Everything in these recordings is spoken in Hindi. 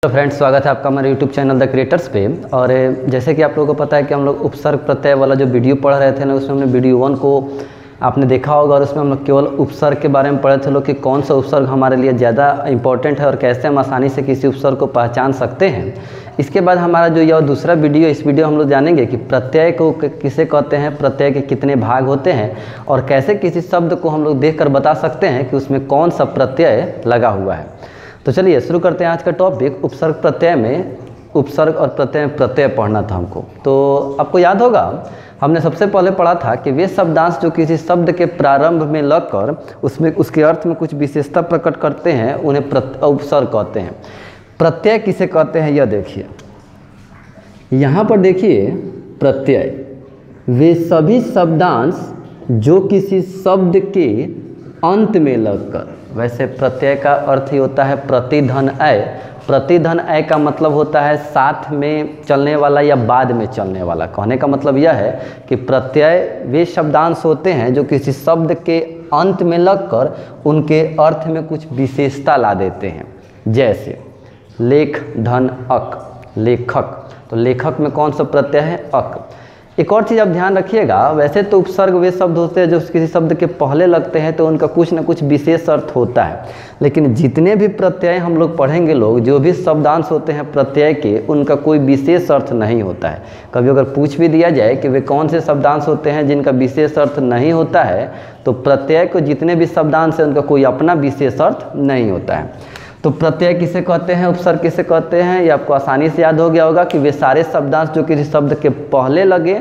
तो फ्रेंड्स, स्वागत है आपका हमारे यूट्यूब चैनल द क्रिएटर्स पे। और जैसे कि आप लोगों को पता है कि हम लोग उपसर्ग प्रत्यय वाला जो वीडियो पढ़ रहे थे ना, उसमें हमने वीडियो 1 को आपने देखा होगा और उसमें हम लोग केवल उपसर्ग के बारे में पढ़े थे लोग कि कौन सा उपसर्ग हमारे लिए ज़्यादा इंपॉर्टेंट है और कैसे हम आसानी से किसी उपसर्ग को पहचान सकते हैं। इसके बाद हमारा जो यह दूसरा वीडियो, इस वीडियो हम लोग जानेंगे कि प्रत्यय को किसे कहते हैं, प्रत्यय के कितने भाग होते हैं और कैसे किसी शब्द को हम लोग देख कर बता सकते हैं कि उसमें कौन सा प्रत्यय लगा हुआ है। तो चलिए शुरू करते हैं आज का टॉपिक। उपसर्ग प्रत्यय में उपसर्ग और प्रत्यय में प्रत्यय पढ़ना था हमको। तो आपको याद होगा हमने सबसे पहले पढ़ा था कि वे शब्दांश जो किसी शब्द के प्रारंभ में लगकर उसमें उसके अर्थ में कुछ विशेषता प्रकट करते हैं उन्हें उपसर्ग कहते हैं। प्रत्यय किसे कहते हैं यह देखिए, यहाँ पर देखिए प्रत्यय वे सभी शब्दांश जो किसी शब्द के अंत में लगकर, वैसे प्रत्यय का अर्थ ही होता है प्रतिधन अय। प्रतिधन अय का मतलब होता है साथ में चलने वाला या बाद में चलने वाला। कहने का मतलब यह है कि प्रत्यय वे शब्दांश होते हैं जो किसी शब्द के अंत में लगकर उनके अर्थ में कुछ विशेषता ला देते हैं। जैसे लेख, धन, अक, लेखक। तो लेखक में कौन सा प्रत्यय है? अक। एक और चीज़ आप ध्यान रखिएगा, वैसे तो उपसर्ग वे शब्द होते हैं जो किसी शब्द के पहले लगते हैं तो उनका कुछ न कुछ विशेष अर्थ होता है, लेकिन जितने भी प्रत्यय हम लोग पढ़ेंगे लोग, जो भी शब्दांश होते हैं प्रत्यय के, उनका कोई विशेष अर्थ नहीं होता है। कभी अगर पूछ भी दिया जाए कि वे कौन से शब्दांश होते हैं जिनका विशेष अर्थ नहीं होता है, तो प्रत्यय को जितने भी शब्दांश हैं उनका कोई अपना विशेष अर्थ नहीं होता है। तो प्रत्यय किसे कहते हैं, उपसर्ग किसे कहते हैं, ये आपको आसानी से याद हो गया होगा कि वे सारे शब्दांश जो किसी शब्द के पहले लगे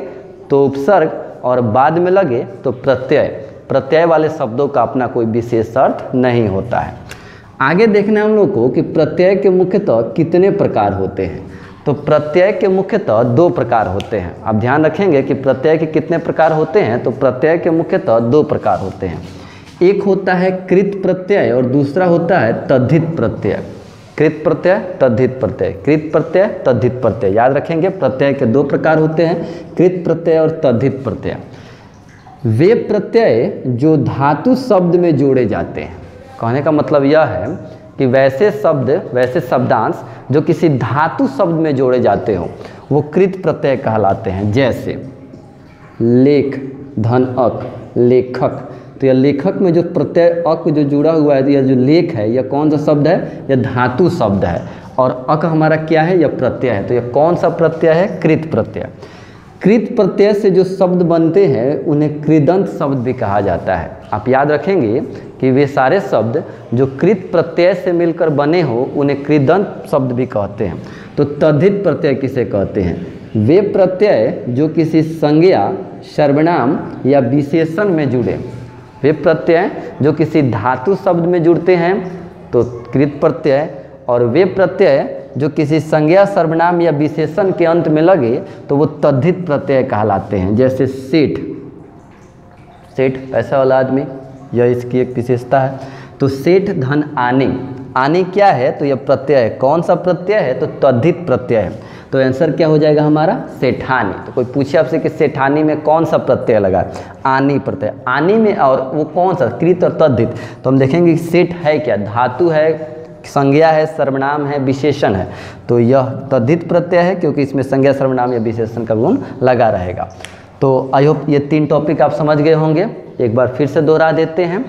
तो उपसर्ग और बाद में लगे तो प्रत्यय। प्रत्यय वाले शब्दों का अपना कोई विशेष अर्थ नहीं होता है। आगे देखना है हम लोग को कि प्रत्यय के मुख्यतः कितने प्रकार होते हैं। तो प्रत्यय के मुख्यतः 2 प्रकार होते हैं। आप ध्यान रखेंगे कि प्रत्यय के कितने प्रकार होते हैं। तो प्रत्यय के मुख्यतः 2 प्रकार होते हैं। एक होता है कृत प्रत्यय और दूसरा होता है तद्धित प्रत्यय। कृत प्रत्यय, तद्धित प्रत्यय। कृत प्रत्यय, तद्धित प्रत्यय। याद रखेंगे प्रत्यय के 2 प्रकार होते हैं, कृत प्रत्यय और तद्धित प्रत्यय। वे प्रत्यय जो धातु शब्द में जोड़े जाते हैं। कहने का मतलब यह है कि वैसे शब्द, वैसे शब्दांश जो किसी धातु शब्द में जोड़े जाते हो वो कृत प्रत्यय कहलाते हैं। जैसे लेख, धन, अक, लेखक। तो यह लेखक में जो प्रत्यय अक जो जुड़ा हुआ है, यह जो लेख है यह कौन सा शब्द है? यह धातु शब्द है। और अक हमारा क्या है? यह प्रत्यय है। तो यह कौन सा प्रत्यय है? कृत प्रत्यय। कृत प्रत्यय से जो शब्द बनते हैं उन्हें कृदंत शब्द भी कहा जाता है। आप याद रखेंगे कि वे सारे शब्द जो कृत प्रत्यय से मिलकर बने हो उन्हें कृदंत शब्द भी कहते हैं। तो तद्धित प्रत्यय किसे कहते हैं? वे प्रत्यय जो किसी संज्ञा, सर्वनाम या विशेषण में जुड़े। वे प्रत्यय जो किसी धातु शब्द में जुड़ते हैं तो कृत प्रत्यय, और वे प्रत्यय जो किसी संज्ञा, सर्वनाम या विशेषण के अंत में लगे तो वो तद्धित प्रत्यय कहलाते हैं। जैसे सेठ, सेठ पैसा वाला आदमी, यह इसकी एक विशेषता है। तो सेठ, धन, आने। आने क्या है? तो यह प्रत्यय है। कौन सा प्रत्यय है? तो तद्धित प्रत्यय है। तो आंसर क्या हो जाएगा हमारा? सेठानी। तो कोई पूछे आपसे कि सेठानी में कौन सा प्रत्यय लगा? आनी प्रत्यय। आनी में, और वो कौन सा? कृत और तद्धित। तो हम देखेंगे कि सेठ है क्या? धातु है, संज्ञा है, सर्वनाम है, विशेषण है। तो यह तद्धित प्रत्यय है क्योंकि इसमें संज्ञा, सर्वनाम या विशेषण का गुण लगा रहेगा। तो आई होप ये 3 टॉपिक आप समझ गए होंगे। एक बार फिर से दोहरा देते हैं।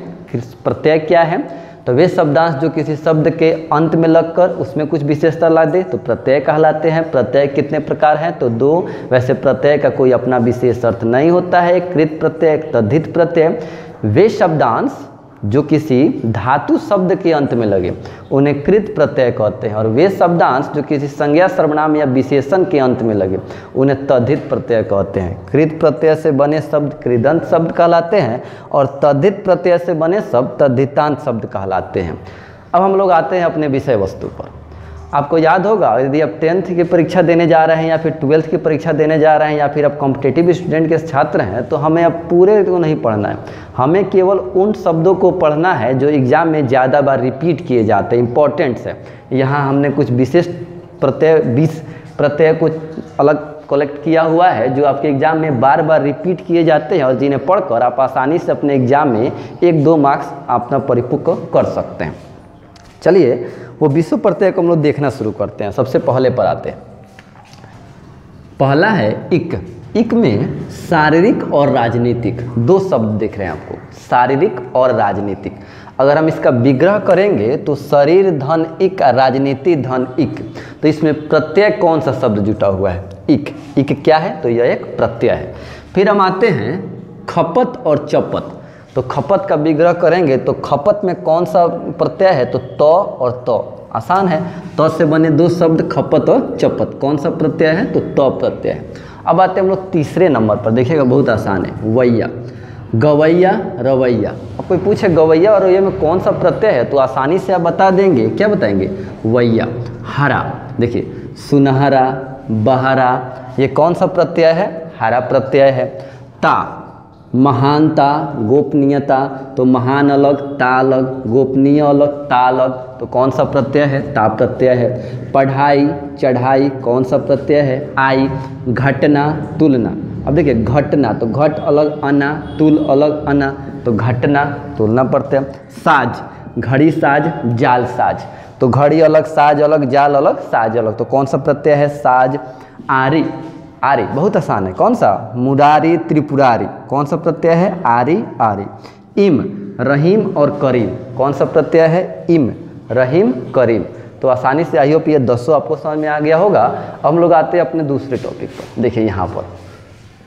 प्रत्यय क्या है? तो वे शब्दांश जो किसी शब्द के अंत में लगकर उसमें कुछ विशेषता ला दे तो प्रत्यय कहलाते हैं। प्रत्यय कितने प्रकार हैं? तो 2। वैसे प्रत्यय का कोई अपना विशेष अर्थ नहीं होता है। कृत प्रत्यय, तद्धित प्रत्यय। वे शब्दांश जो किसी धातु शब्द के अंत में लगे उन्हें कृत प्रत्यय कहते हैं, और वे शब्दांश जो किसी संज्ञा, सर्वनाम या विशेषण के अंत में लगे उन्हें तद्धित प्रत्यय कहते हैं। कृत प्रत्यय से बने शब्द कृदंत शब्द कहलाते हैं और तद्धित प्रत्यय से बने शब्द तद्धितांत शब्द कहलाते हैं। अब हम लोग आते हैं अपने विषय वस्तु पर। आपको याद होगा यदि आप 10th की परीक्षा देने जा रहे हैं या फिर 12th की परीक्षा देने जा रहे हैं या फिर आप कॉम्पिटिटिव स्टूडेंट के छात्र हैं तो हमें अब पूरे को नहीं पढ़ना है। हमें केवल उन शब्दों को पढ़ना है जो एग्ज़ाम में ज़्यादा बार रिपीट किए जाते हैं, इंपॉर्टेंट्स है। यहाँ हमने कुछ विशिष्ट प्रत्यय, 20 प्रत्यय कुछ अलग कलेक्ट किया हुआ है जो आपके एग्ज़ाम में बार बार रिपीट किए जाते हैं और जिन्हें पढ़कर आप आसानी से अपने एग्ज़ाम में 1-2 मार्क्स अपना परिपक्व कर सकते हैं। चलिए वो 20 प्रत्यय को हम लोग देखना शुरू करते हैं। सबसे पहले पर आते हैं, पहला है इक। इक में शारीरिक और राजनीतिक दो शब्द दिख रहे हैं आपको, शारीरिक और राजनीतिक। अगर हम इसका विग्रह करेंगे तो शरीर धन इक, राजनीति धन इक, तो इसमें प्रत्यय कौन सा शब्द जुटा हुआ है? इक। इक क्या है? तो यह एक प्रत्यय है। फिर हम आते हैं खपत और चपत। तो खपत का विग्रह करेंगे तो खपत में कौन सा प्रत्यय है? तो त और त। आसान है, त से बने दो शब्द खपत और चपत। कौन सा प्रत्यय है? तो त प्रत्यय है। अब आते हैं हम लोग तीसरे नंबर पर, देखिएगा बहुत आसान है, वैया। गवैया रवैया। अब कोई पूछे गवैया और रवैया में कौन सा प्रत्यय है, तो आसानी से आप बता देंगे। क्या बताएंगे? वैया। हरा, देखिए सुनहरा, बहरा, ये कौन सा प्रत्यय है? हरा प्रत्यय है। ता, महानता, गोपनीयता, तो महान अलग, ता अलग, गोपनीय अलग, ता अलग, तो कौन सा प्रत्यय है? ता प्रत्यय है। पढ़ाई, चढ़ाई, कौन सा प्रत्यय है? आई। घटना, तुलना। अब देखिए घटना, तो घट अलग अना, तुल अलग अना, तो घटना तुलना प्रत्यय। साज, घड़ी साज, जाल साज, तो घड़ी अलग, साज अलग, जाल अलग, साज अलग, तो कौन सा प्रत्यय है? साज। आरी, आरी बहुत आसान है, कौन सा? मुरारी, त्रिपुरारी, कौन सा प्रत्यय है? आरी आरी। इम, रहीम और करीम, कौन सा प्रत्यय है? इम, रहीम करीम। तो आसानी से आई होप ये 10 आपको समझ में आ गया होगा। अब हम लोग आते हैं अपने दूसरे टॉपिक पर। देखिए यहाँ पर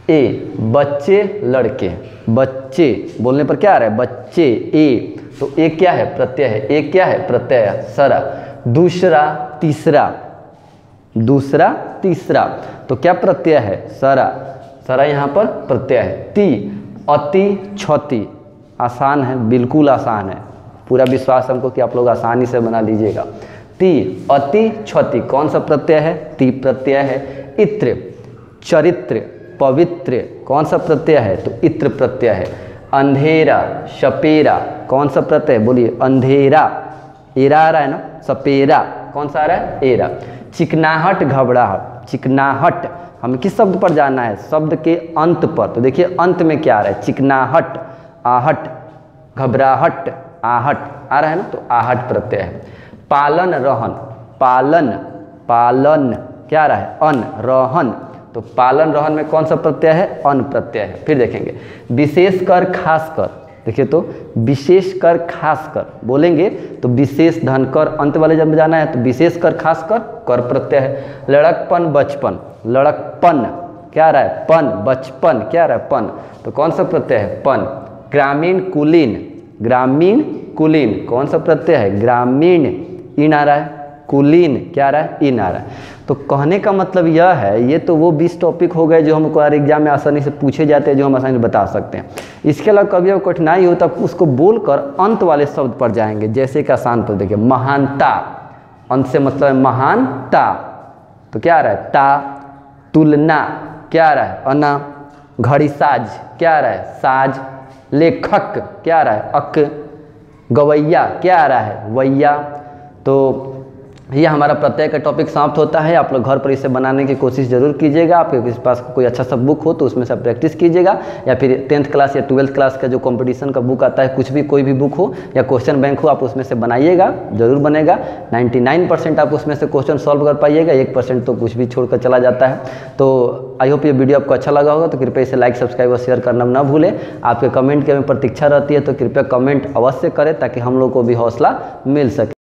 ए, बच्चे लड़के, बच्चे बोलने पर क्या आ रहा है? बच्चे। ए, तो ए क्या है? प्रत्यय है। ए क्या है? प्रत्यय है। सरा, दूसरा, तीसरा, दूसरा, तीसरा, तो क्या प्रत्यय है? सरा। सरा यहाँ पर प्रत्यय है। ती, अति, क्षति, आसान है, बिल्कुल आसान है, पूरा विश्वास हमको कि आप लोग आसानी से बना लीजिएगा। ती, अति, क्षति, कौन सा प्रत्यय है? ती प्रत्यय है। इत्र, चरित्र, पवित्र, कौन सा प्रत्यय है? तो इत्र प्रत्यय है। अंधेरा, सपेरा, कौन सा प्रत्यय? बोलिए। अंधेरा, एरा आ रहा है ना, सपेरा, कौन सा आ रहा है? एरा। चिकनाहट, घबराहट, चिकनाहट, हमें किस शब्द पर जाना है? शब्द के अंत पर, तो देखिए अंत में क्या आ रहा है? चिकनाहट, आहट, घबराहट, आहट आ रहा है ना, तो आहट प्रत्यय है। पालन, रहन, पालन, पालन क्या आ रहा है? अन, रहन, तो पालन रहन में कौन सा प्रत्यय है? अन प्रत्यय है। फिर देखेंगे विशेषकर, खासकर, देखिए तो विशेषकर, खासकर बोलेंगे तो विशेष धनकर अंत वाले जब जाना है तो विशेषकर, खासकर, कर प्रत्यय है। लड़कपन, बचपन, लड़कपन क्या आ रहा है? पन, बचपन क्या आ रहा है? पन, तो कौन सा प्रत्यय है? पन। ग्रामीण, कुलीन, ग्रामीण, कुलीन, कौन सा प्रत्यय है? ग्रामीण, इन आ रहा है। कुलीन क्या आ रहा है? इन आ रहा है। तो कहने का मतलब यह है, ये तो वो 20 टॉपिक हो गए जो हमको हर एग्जाम में आसानी से पूछे जाते हैं, जो हम आसानी से बता सकते हैं। इसके अलावा कभी अब कठिनाई हो तब उसको बोलकर अंत वाले शब्द पर जाएंगे। जैसे कि आसान पर देखिए महानता, अंत से मतलब है महानता, तो क्या आ रहा है? ता। तुलना क्या आ रहा है? अना। घड़ी साज क्या आ रहा है? साज। लेखक क्या आ रहा है? अक। गवैया क्या आ रहा है? वैया। तो ये हमारा प्रत्यय का टॉपिक समाप्त होता है। आप लोग घर पर इसे बनाने की कोशिश जरूर कीजिएगा। आपके पास कोई अच्छा सा बुक हो तो उसमें से प्रैक्टिस कीजिएगा, या फिर 10th क्लास या 12th क्लास का जो कंपटीशन का बुक आता है, कुछ भी कोई भी बुक हो या क्वेश्चन बैंक हो, आप उसमें से बनाइएगा, जरूर बनेगा। 99% आप उसमें से क्वेश्चन सॉल्व कर पाइएगा, 1% तो कुछ भी छोड़कर चला जाता है। तो आई होप ये वीडियो आपको अच्छा लगा होगा, तो कृपया इसे लाइक, सब्सक्राइब और शेयर करना ना भूलें। आपके कमेंट की हमें प्रतीक्षा रहती है, तो कृपया कमेंट अवश्य करें ताकि हम लोग को भी हौसला मिल सके।